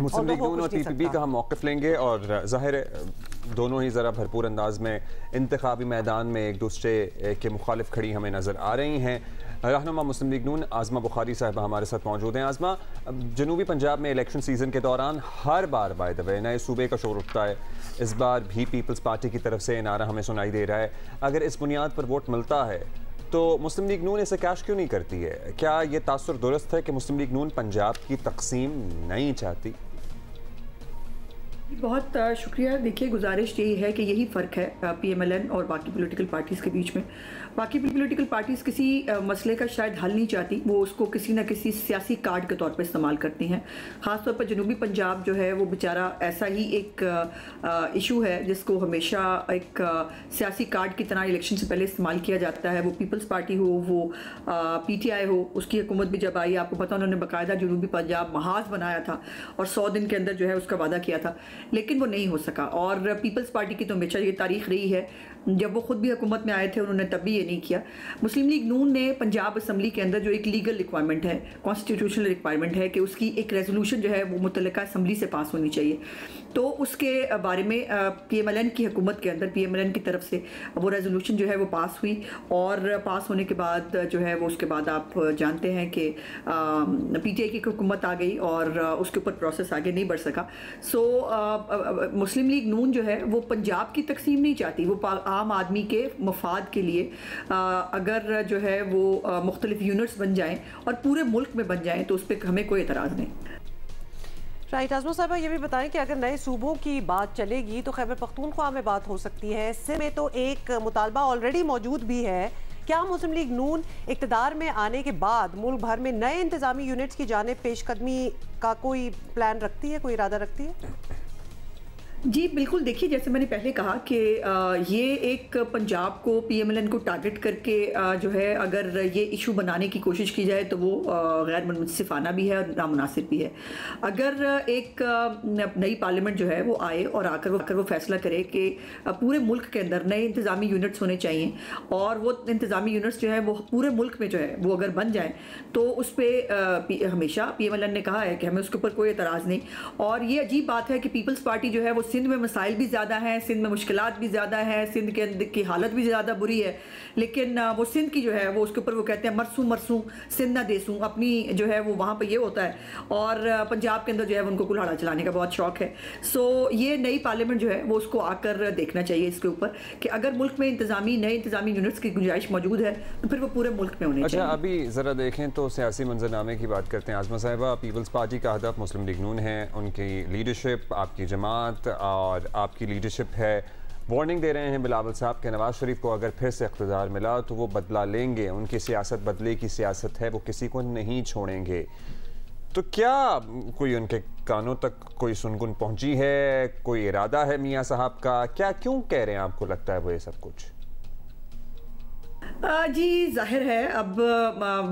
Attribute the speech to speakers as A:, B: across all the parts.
A: मुस्लिम league नून और PPP का हम मौक़िफ़ लेंगे और ज़ाहिर है दोनों ही ज़रा भरपूर अंदाज में इंतखाबी मैदान में एक दूसरे के मुखालिफ खड़ी हमें नज़र आ रही हैं। रहनुमा मुस्लिम लीग नून आज़मा बुखारी साहिबा हमारे साथ मौजूद हैं। आज़मा, जनूबी पंजाब में इलेक्शन सीज़न के दौरान हर बार बाय द वे नए सूबे का शोर उठता है। इस बार भी पीपल्स पार्टी की तरफ से नारा हमें सुनाई दे रहा है, अगर इस बुनियाद पर वोट मिलता है तो मुस्लिम लीग नून इसे कैश क्यों नहीं करती है? क्या ये तासुर दुरुस्त है कि मुस्लिम लीग नून पंजाब की तकसीम नहीं चाहती?
B: बहुत शुक्रिया। देखिए, गुजारिश यही है कि यही फ़र्क है PMLN और बाकी पॉलिटिकल पार्टीज़ के बीच में। बाकी पॉलिटिकल पार्टीज़ किसी मसले का शायद हल नहीं चाहती, वो उसको किसी न किसी सियासी कार्ड के तौर पर इस्तेमाल करती हैं। ख़ास तौर पर जनूबी पंजाब जो है वो बेचारा ऐसा ही एक इशू है जिसको हमेशा एक सियासी कार्ड की तरह इलेक्शन से पहले इस्तेमाल किया जाता है। वो पीपल्स पार्टी हो, वो PTI हो, उसकी हुकूमत भी जब आई, आपको पता उन्होंने बाकायदा जनूबी पंजाब महाज बनाया था और 100 दिन के अंदर जो है उसका वादा किया था, लेकिन वो नहीं हो सका। और पीपल्स पार्टी की तो हमेशा ये तारीख रही है, जब वो खुद भी हुकूमत में आए थे उन्होंने तब भी ये नहीं किया। मुस्लिम लीग नून ने पंजाब असम्बली के अंदर जो एक लीगल रिक्वायरमेंट है, कॉन्स्टिट्यूशनल रिक्वायरमेंट है कि उसकी एक रेजोल्यूशन जो है वो मुतल्लिका असम्बली से पास होनी चाहिए, तो उसके बारे में PMLN की हुकूमत के अंदर PMLN की तरफ से वो रेजोल्यूशन जो है वो पास हुई। और पास होने के बाद जो है वो उसके बाद आप जानते हैं कि PTI की हुकूमत आ गई और उसके ऊपर प्रोसेस आगे नहीं बढ़ सका। सो मुस्लिम लीग नून जो है वो पंजाब की तकसीम नहीं चाहती, वो आम आदमी के मफाद के लिए अगर जो है वो मुख्तलिफ यूनिट्स बन जाएं और पूरे मुल्क में बन जाएं तो उस पर हमें कोई एतराज़ नहीं।
C: राइट। आज़मा साहिबा, ये भी बताएं कि अगर नए सूबों की बात चलेगी तो खैबर पख्तूनख्वा में बात हो सकती है, सिंध में तो एक मुतालबा ऑलरेडी मौजूद भी है। क्या मुस्लिम लीग नून इक़्तिदार में आने के बाद मुल्क भर में नए इंतज़ामी यूनिट्स की जानिब पेशकदमी का कोई प्लान रखती है, कोई इरादा रखती है?
B: जी बिल्कुल। देखिए, जैसे मैंने पहले कहा कि ये एक पंजाब को PMLN को टारगेट करके जो है अगर ये इशू बनाने की कोशिश की जाए तो वो गैर मुनसिफाना भी है और नामुनासिब भी है। अगर एक नई पार्लियामेंट जो है वो आए और आकर वो फैसला करे कि पूरे मुल्क के अंदर नए इंतज़ामी यूनिट्स होने चाहिए और वो इंतज़ामी यूनिट्स जो है वो पूरे मुल्क में जो है वो अगर बन जाएँ तो उस पर हमेशा PMLN ने कहा है कि हमें उसके ऊपर कोई एतराज़ नहीं। और ये अजीब बात है कि पीपल्स पार्टी जो है वो सिंध में मसाइल भी ज़्यादा हैं, सिंध में मुश्किलात भी ज़्यादा हैं, सिंध के अंदर की हालत भी ज़्यादा बुरी है, लेकिन वो सिंध की जो है वो उसके ऊपर वो कहते हैं मरसूं सिंध ना देसूं, अपनी जो है वो वहाँ पे ये होता है। और पंजाब के अंदर जो है उनको कुल्हाड़ा चलाने का बहुत शौक है। सो ये नई पार्लियामेंट जो है वो उसको आकर देखना चाहिए इसके ऊपर कि अगर मुल्क में नए इंतज़ामी यूनिट्स की गुंजाइश मौजूद है तो फिर वो पूरे मुल्क में होने चाहिए।
A: अच्छा, अभी ज़रा देखें तो सियासी मंजरनामे की बात करते हैं। आज़मा साहिबा, पीपल्स पार्टी का हदफ मुस्लिम लीग नून है, उनकी लीडरशिप, आपकी जमात और आपकी लीडरशिप है, वार्निंग दे रहे हैं बिलावल साहब के नवाज़ शरीफ को अगर फिर से इक़्तिदार मिला तो वो बदला लेंगे, उनकी सियासत बदले की सियासत है, वो किसी को नहीं छोड़ेंगे। तो क्या कोई उनके कानों तक कोई सुनगुन पहुंची है, कोई इरादा है मियाँ साहब का? क्या क्यों कह रहे हैं, आपको लगता है वो ये सब कुछ?
B: जी जाहिर है अब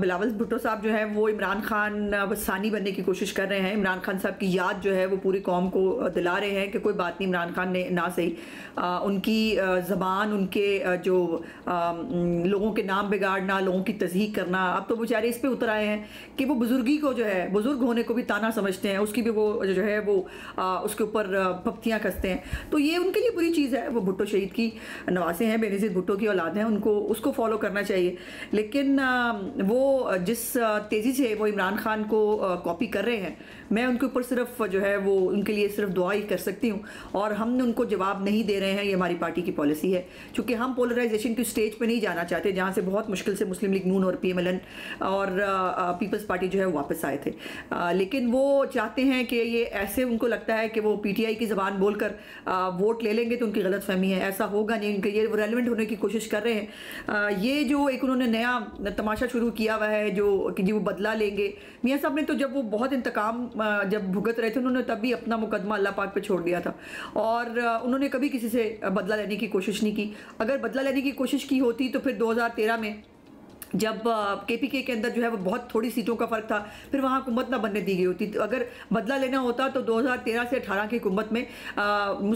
B: बिलावल भुट्टो साहब जो है वो इमरान खान सानी बनने की कोशिश कर रहे हैं। इमरान खान साहब की याद जो है वो पूरी कौम को दिला रहे हैं कि कोई बात नहीं, इमरान खान ने ना सही उनकी ज़बान, उनके जो लोगों के नाम बिगाड़ना, लोगों की तज़हीक करना, अब तो बेचारे इस पे उतर आए हैं कि वो बुजुर्गी को जो है, बुजुर्ग होने को भी ताना समझते हैं, उसकी भी वो जो है वो उसके ऊपर पप्तियाँ कसते हैं। तो ये उनके लिए बुरी चीज़ है। वो भुट्टो शहीद की नवासे हैं, बेनज़ीर भुट्टो की औलाद हैं, उनको उसको फॉलो करना चाहिए। लेकिन वो जिस तेज़ी से वो इमरान खान को कॉपी कर रहे हैं, मैं उनके ऊपर सिर्फ जो है वो उनके लिए सिर्फ दुआ ही कर सकती हूँ और हम उनको जवाब नहीं दे रहे हैं। ये हमारी पार्टी की पॉलिसी है, क्योंकि हम पोलराइजेशन की स्टेज पे नहीं जाना चाहते जहाँ से बहुत मुश्किल से मुस्लिम लीग नून और PMLN और पीपल्स पार्टी जो है वापस आए थे। लेकिन वो चाहते हैं कि ये ऐसे उनको लगता है कि वो PTI की ज़बान बोलकर वोट ले लेंगे तो उनकी गलत फहमी है, ऐसा होगा नहीं। उनके ये रेलिवेंट होने की कोशिश कर रहे हैं। ये जो एक उन्होंने नया तमाशा शुरू किया हुआ है जो कि जी वो बदला लेंगे, मियाँ साहब ने तो जब वो बहुत इंतकाम जब भुगत रहे थे उन्होंने तब भी अपना मुकदमा अल्लाह पाक पे छोड़ दिया था और उन्होंने कभी किसी से बदला लेने की कोशिश नहीं की। अगर बदला लेने की कोशिश की होती तो फिर 2013 में जब केपीके के अंदर जो है वो बहुत थोड़ी सीटों का फर्क था, फिर वहाँ हुकूमत ना बनने दी गई होती। तो अगर बदला लेना होता तो 2013 से 18 की हुकूमत में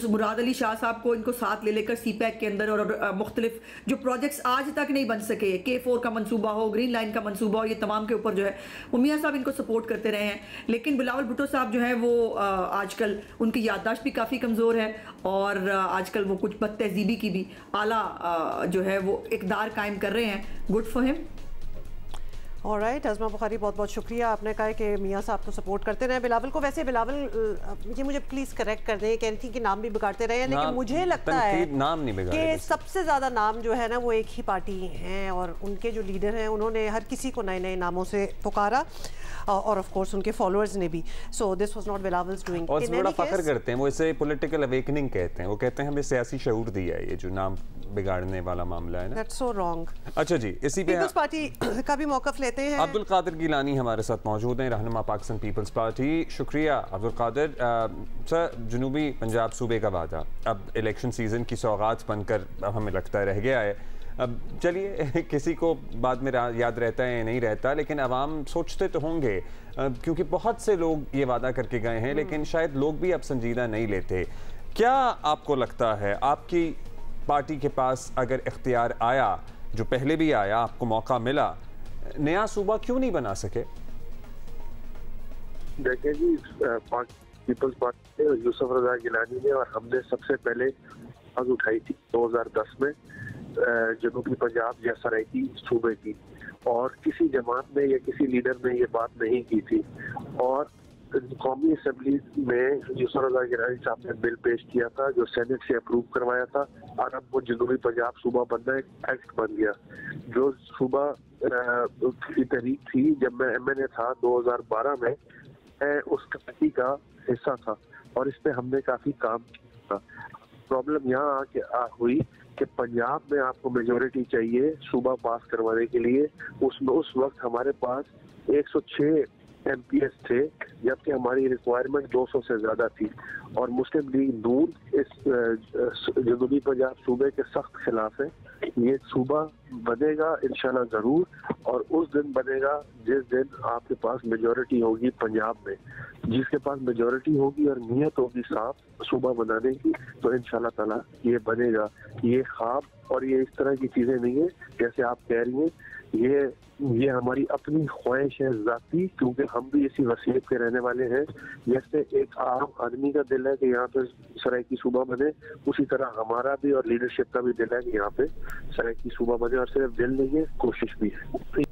B: मुराद अली शाह साहब को इनको साथ ले लेकर सीपैक के अंदर और मुख्तलिफ जो प्रोजेक्ट्स आज तक नहीं बन सके, K4 का मंसूबा हो, ग्रीन लाइन का मंसूबा हो, ये तमाम के ऊपर जो है वो मियाँ साहब इनको सपोर्ट करते रहे हैं। लेकिन बिलावल भुट्टो साहब जो है वो आजकल उनकी याददाश्त भी काफ़ी कमज़ोर है और आजकल वो कुछ बदतहजीबी की भी आला जो है वो इक़दार कायम कर रहे हैं। Good for him.
C: Alright Azma Bukhari, बहुत बहुत शुक्रिया। आपने कहा कि मियाँ साहब तो सपोर्ट करते रहे बिलावल को। वैसे बिलावल ये मुझे प्लीज़ करेक्ट कर दें, कह रही थी कि नाम भी बिगाड़ते रहे हैं, लेकिन मुझे लगता है
A: नाम नहीं
C: कि सबसे ज़्यादा नाम जो है ना वो एक ही पार्टी हैं और उनके जो लीडर हैं उन्होंने हर किसी को नए नए नामों से पुकारा और ऑफ कोर्स उनके फॉलोअर्स ने भी। So this was not Bilawal's doing.
A: और बड़ा फख्र करते हैं वो, इसे पॉलिटिकल अवेकनिंग कहते हैं। वो कहते हैं हमें सियासी शऊर दिया है ये जो नाम बिगाड़ने वाला मामला है ना।
C: That's so wrong.
A: अच्छा जी, इसी पे
C: पीपल्स पार्टी का भी मौक़िफ़ लेते हैं।
A: अब्दुल कादिर गिलानी हमारे साथ मौजूद हैं, रहनुमा पाकिस्तान पीपल्स पार्टी। शुक्रिया अब्दुल कादिर। सर, जनूबी पंजाब सूबे का वादा अब इलेक्शन सीजन की सौगात बनकर हमें लगता है रह गया है। अब चलिए किसी को बाद में याद रहता है या नहीं रहता, लेकिन अवाम सोचते तो होंगे क्योंकि बहुत से लोग ये वादा करके गए हैं, लेकिन शायद लोग भी अब संजीदा नहीं लेते। क्या आपको लगता है आपकी पार्टी के पास अगर इख्तियार आया, जो पहले भी आया, आपको मौका मिला, नया सूबा क्यों नहीं बना सके?
D: देखिए जी, पीपल्स पार्टी यूसुफ रजा गिलानी ने और हमने सबसे पहले आवाज उठाई थी 2010 में जनूबी पंजाब या सराइकी सूबे की, और किसी जमात ने या किसी लीडर ने ये बात नहीं की थी। और कौमी असम्बली में यूसुफ रजा गिलानी साहब ने बिल पेश किया था जो सेनेट से अप्रूव करवाया था, और अब वो जनूबी पंजाब सूबा बनना एक एक्ट बन गया। जो सूबा की तारीख थी जब मैं MNA था 2012 में, उस कमेटी का हिस्सा था और इस पे हमने काफी काम किया था। प्रॉब्लम यहाँ हुई कि पंजाब में आपको मेजोरिटी चाहिए सूबा पास करवाने के लिए। उस वक्त हमारे पास 106 MPs थे, जबकि हमारी रिक्वायरमेंट 200 से ज्यादा थी। और मुस्लिम लीग नून इस जनूबी पंजाब सूबे के सख्त खिलाफ है। ये सूबा बनेगा इंशाल्लाह जरूर, और उस दिन बनेगा जिस दिन आपके पास मेजोरिटी होगी पंजाब में। जिसके पास मेजोरिटी होगी और नीयत होगी साफ सूबा बनाने की, तो इंशाल्लाह ताला ये बनेगा। ये ख्वाब और ये इस तरह की चीजें नहीं है जैसे आप कह रही हैं। ये हमारी अपनी ख्वाहिश है जाती, क्योंकि हम भी इसी वसीयत के रहने वाले हैं। जैसे एक आम आदमी का दिल है कि यहाँ पे सराइकी सूबा बने, उसी तरह हमारा भी और लीडरशिप का भी दिल है कि यहाँ पे सराइकी सूबा बने। और सिर्फ दिल नहीं है, कोशिश भी है।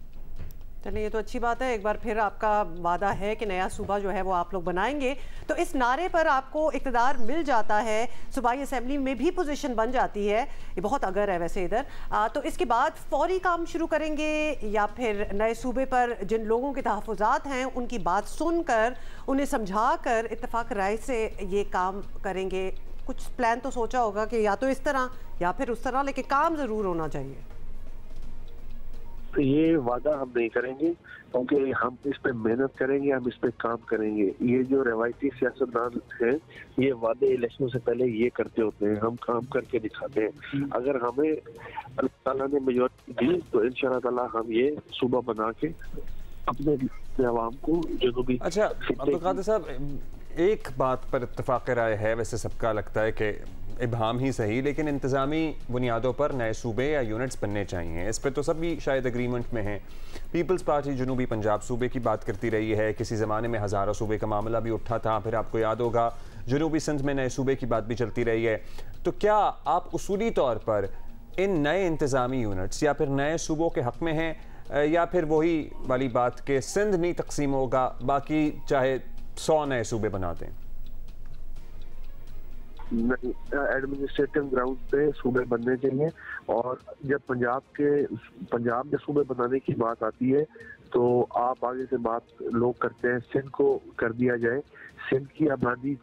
C: चलिए, ये तो अच्छी बात है। एक बार फिर आपका वादा है कि नया सूबा जो है वो आप लोग बनाएंगे, तो इस नारे पर आपको इक़्तिदार मिल जाता है, सूबाई असेंबली में भी पोजीशन बन जाती है। ये बहुत अगर है वैसे इधर। तो इसके बाद फौरी काम शुरू करेंगे या फिर नए सूबे पर जिन लोगों के तहफ़्फ़ुज़ात हैं उनकी बात सुनकर उन्हें समझा कर इत्तेफाक राय से ये काम करेंगे? कुछ प्लान तो सोचा होगा कि या तो इस तरह या फिर उस तरह, लेकिन काम ज़रूर होना चाहिए।
D: तो ये वादा हम नहीं करेंगे, क्योंकि हम इस पे मेहनत करेंगे, हम इस पे काम करेंगे। ये जो रवायती सियासतदान हैं, ये वादे इलेक्शन से पहले ये करते होते हैं, हम काम करके दिखाते हैं। अगर हमें अल्लाह ताला ने मेजॉरिटी दी तो इंशाल्लाह ताला हम ये सूबा बना के अपने अवाम को जनूबी।
A: अच्छा अब्दुल कादिर साहब, एक बात पर इत्तेफाक राय है, वैसे सबका लगता है कि इबहाम ही सही, लेकिन इंतज़ामी बुनियादों पर नए सूबे या यूनिट्स बनने चाहिए। इस पर तो सभी शायद एग्रीमेंट में हैं। पीपल्स पार्टी जनूबी पंजाब सूबे की बात करती रही है, किसी ज़माने में हज़ारा सूबे का मामला भी उठा था, फिर आपको याद होगा जनूबी सिंध में नए सूबे की बात भी चलती रही है। तो क्या आप उसूली तौर पर इन नए इंतज़ामी यूनिट्स या फिर नए सूबों के हक़ में हैं, या फिर वही वाली बात कि सिंध नहीं तकसीम होगा, बाकी चाहे 100 नए सूबे बना दें?
D: एडमिनिस्ट्रेटिव ग्राउंड पे सूबे बनने चाहिए। और जब पंजाब में सूबे बनाने की बात आती है तो आप आगे से बात लोग करते हैं सिंध को कर दिया जाए। सिंध की आबादी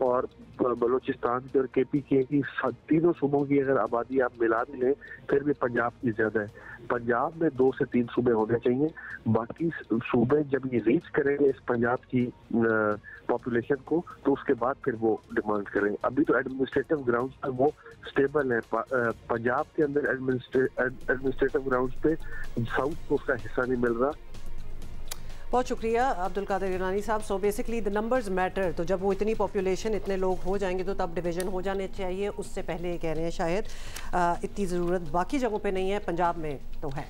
D: और बलूचिस्तान की और KPK की तीनों सूबों की अगर आबादी आप मिला भी लें फिर भी पंजाब की ज्यादा है। पंजाब में 2 से 3 सूबे होने चाहिए। बाकी सूबे जब ये रीच करेंगे इस पंजाब की पॉपुलेशन को तो उसके बाद फिर वो डिमांड करेंगे। अभी तो एडमिनिस्ट्रेटिव ग्राउंड्स पर वो स्टेबल है। पंजाब के अंदर एडमिनिस्ट्रेटिव ग्राउंड्स पे साउथ को उसका हिस्सा नहीं मिल रहा।
C: बहुत शुक्रिया अब्दुल कादिर गिलानी साहब। So basically the numbers matter. तो जब वो इतनी पॉपुलेशन इतने लोग हो जाएंगे तो तब डिवीजन हो जाने चाहिए, उससे पहले ये कह रहे हैं शायद इतनी ज़रूरत बाकी जगहों पे नहीं है, पंजाब में तो है।